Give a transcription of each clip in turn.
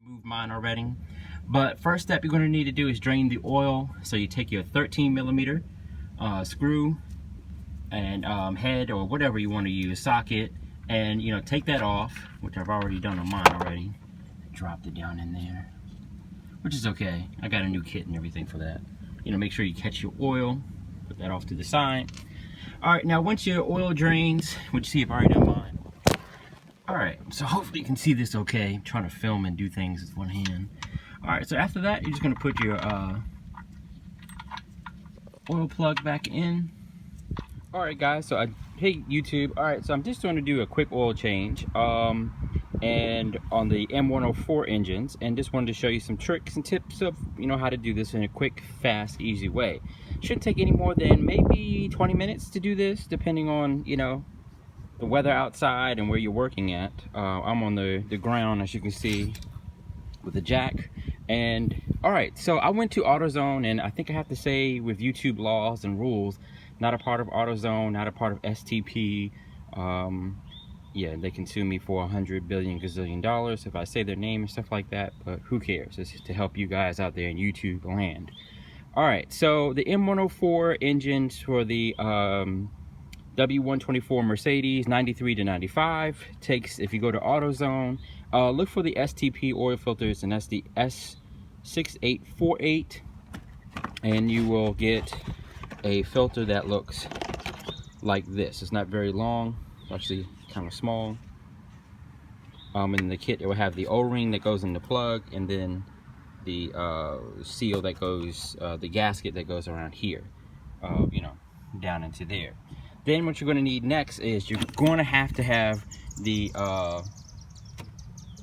moved mine already. But first step you're going to need to do is drain the oil. So you take your 13 millimeter screw and head or whatever you want to use, socket, and take that off, which I've already done on mine already. Dropped it down in there, which is okay. I got a new kit and everything for that. Make sure you catch your oil, put that off to the side. All right, now once your oil drains, which see if I already done mine. All right, so hopefully you can see this okay. I'm trying to film and do things with one hand. All right, so after that, you're just gonna put your oil plug back in. All right, guys, so hey YouTube. All right, so I'm just going to do a quick oil change and on the M104 engines, and just wanted to show you some tricks and tips of how to do this in a quick, fast, easy way. Shouldn't take any more than maybe 20 minutes to do this, depending on the weather outside and where you're working at. I'm on the ground, as you can see, with the jack. And all right, so I went to AutoZone, and I think I have to say, with YouTube laws and rules, not a part of AutoZone, not a part of STP. Yeah, they can sue me for $100 billion gazillion if I say their name and stuff like that, but who cares? It's just to help you guys out there in YouTube land. All right, so the M104 engines for the W124 Mercedes 93 to 95 takes, if you go to AutoZone, look for the STP oil filters, and that's the S6848, and you will get a filter that looks like this. It's not very long, it's actually kind of small. In the kit it will have the O-ring that goes in the plug, and then the seal that goes, the gasket that goes around here, down into there. Then what you're going to need next is you're going to have the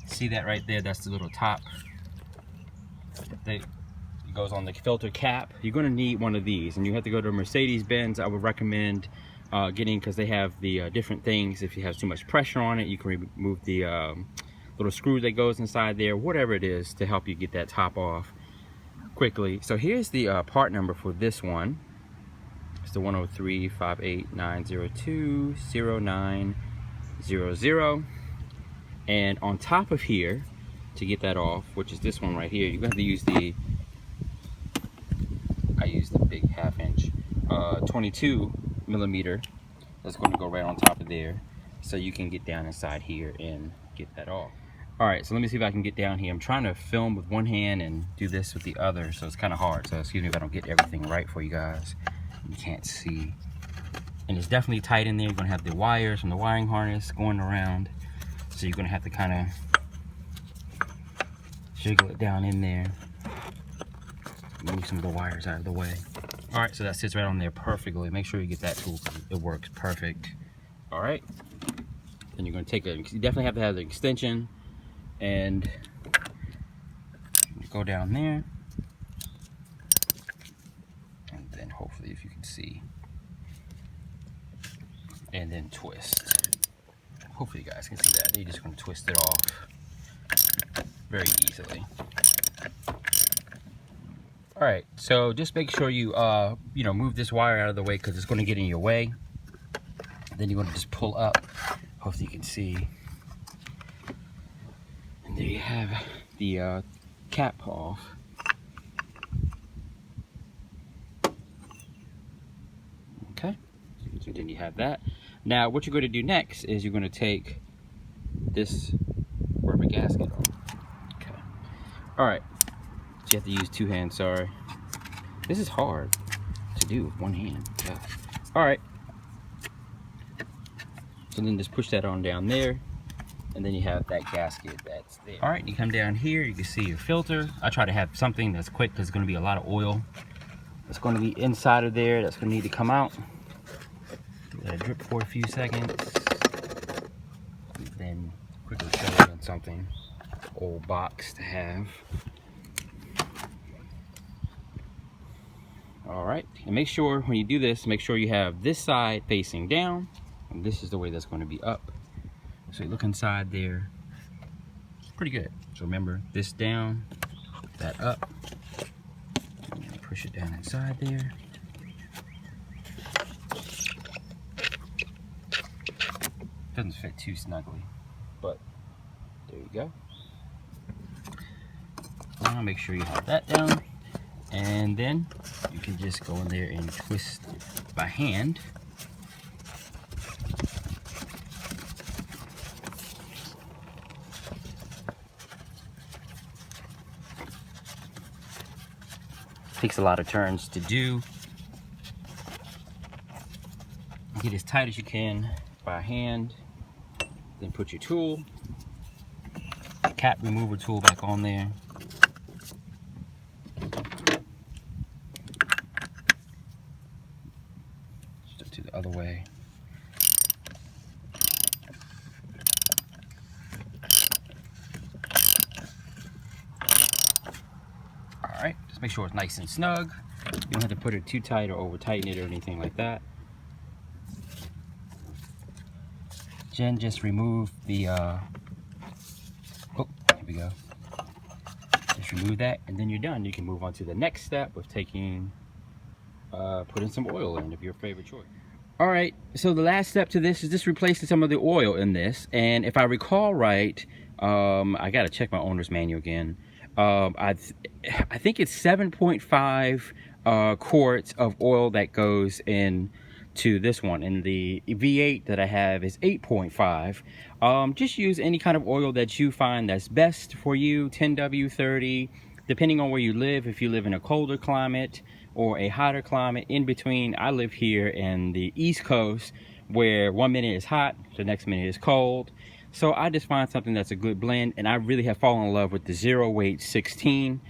see that right there, that's the little top that goes on the filter cap. You're going to need one of these, and you have to go to Mercedes-Benz. I would recommend getting, because they have the different things. If you have too much pressure on it, you can remove the little screw that goes inside there, whatever it is, to help you get that top off quickly. So here's the part number for this one. It's the 103-58902-0900. And on top of here, to get that off, which is this one right here, you're going to have to use I use the big 1/2 inch 22 millimeter. That's going to go right on top of there, so you can get down inside here and get that off. All right, so let me see if I can get down here. I'm trying to film with one hand and do this with the other, so it's kind of hard. So excuse me if I don't get everything right for you guys. You can't see, and it's definitely tight in there. You're gonna have the wires from the wiring harness going around, so you're gonna have to kind of jiggle it down in there, move some of the wires out of the way. All right, so that sits right on there perfectly. Make sure you get that tool, it works perfect. All right, then you're gonna take you definitely have to have the extension, and go down there. Hopefully, if you can see, and then twist. Hopefully you guys can see that. You're just going to twist it off very easily. All right, so just make sure you move this wire out of the way, because it's going to get in your way. Then you're going to just pull up. Hopefully you can see, and there you have the cap off. Okay, so then you have that. Now what you're going to do next is you're going to take this rubber gasket off. Okay. All right, so you have to use two hands. Sorry, this is hard to do with one hand. Yeah. All right, so then just push that on down there, and then you have that gasket that's there. All right, you come down here, you can see your filter. I try to have something that's quick, because it's going to be a lot of oil that's going to be inside of there that's going to need to come out. Let it drip for a few seconds, and then quickly show it in something, old box to have. All right, and make sure when you do this, make sure you have this side facing down, and this is the way that's going to be up. So you look inside there, it's pretty good. So remember, this down, that up, and push it down inside there. Doesn't fit too snugly, but there you go. down. Make sure you have that down. And then you can just go in there and twist by hand. Takes a lot of turns to do. Get as tight as you can by hand. Then put your tool, cap remover tool back on there. Just to the other way. Alright, just make sure it's nice and snug. You don't have to put it too tight or over tighten it or anything like that. Jen just removed the, oh, here we go. Just remove that and then you're done. You can move on to the next step of taking, putting some oil in of your favorite choice. All right, so the last step to this is just replacing some of the oil in this. And if I recall right, I gotta check my owner's manual again. I think it's 7.5 quarts of oil that goes in to this one, and the V8 that I have is 8.5. Just use any kind of oil that you find that's best for you. 10W, 30, depending on where you live. If you live in a colder climate or a hotter climate, in between. I live here in the East Coast, where 1 minute is hot, the next minute is cold. So I just find something that's a good blend, and I really have fallen in love with the Zero Weight 16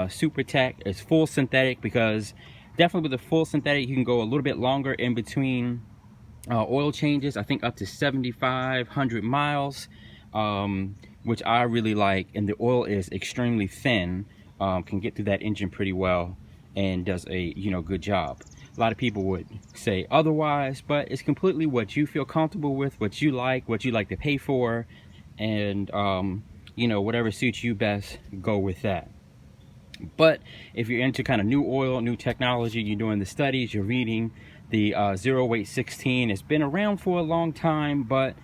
Super Tech. It's full synthetic, because definitely with the full synthetic you can go a little bit longer in between oil changes. I think up to 7,500 miles, which I really like, and the oil is extremely thin, can get through that engine pretty well and does a good job. A lot of people would say otherwise, but it's completely what you feel comfortable with, what you like to pay for, and whatever suits you best, go with that. But if you're into kind of new oil, new technology, you're doing the studies, you're reading, the Zero Weight 16 has been around for a long time, but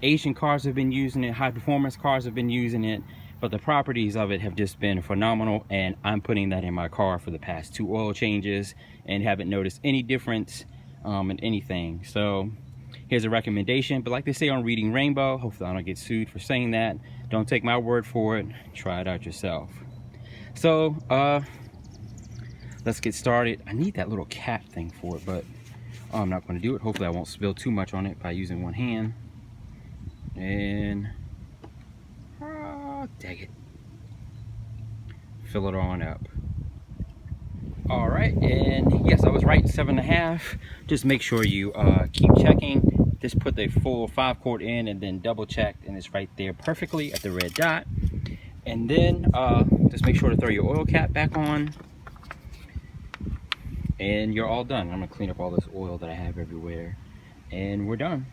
Asian cars have been using it, high performance cars have been using it, but the properties of it have just been phenomenal, and I'm putting that in my car for the past 2 oil changes and haven't noticed any difference in anything. So here's a recommendation, but like they say on Reading Rainbow, hopefully I don't get sued for saying that. Don't take my word for it, try it out yourself. So let's get started. I need that little cap thing for it, but I'm not going to do it. Hopefully I won't spill too much on it by using one hand. And dang it, fill it on up. All right, and yes, I was right, 7.5. Just make sure you keep checking. Just put the full 5 quart in and then double check, and it's right there perfectly at the red dot. And then just make sure to throw your oil cap back on, and you're all done. I'm gonna clean up all this oil that I have everywhere, and we're done.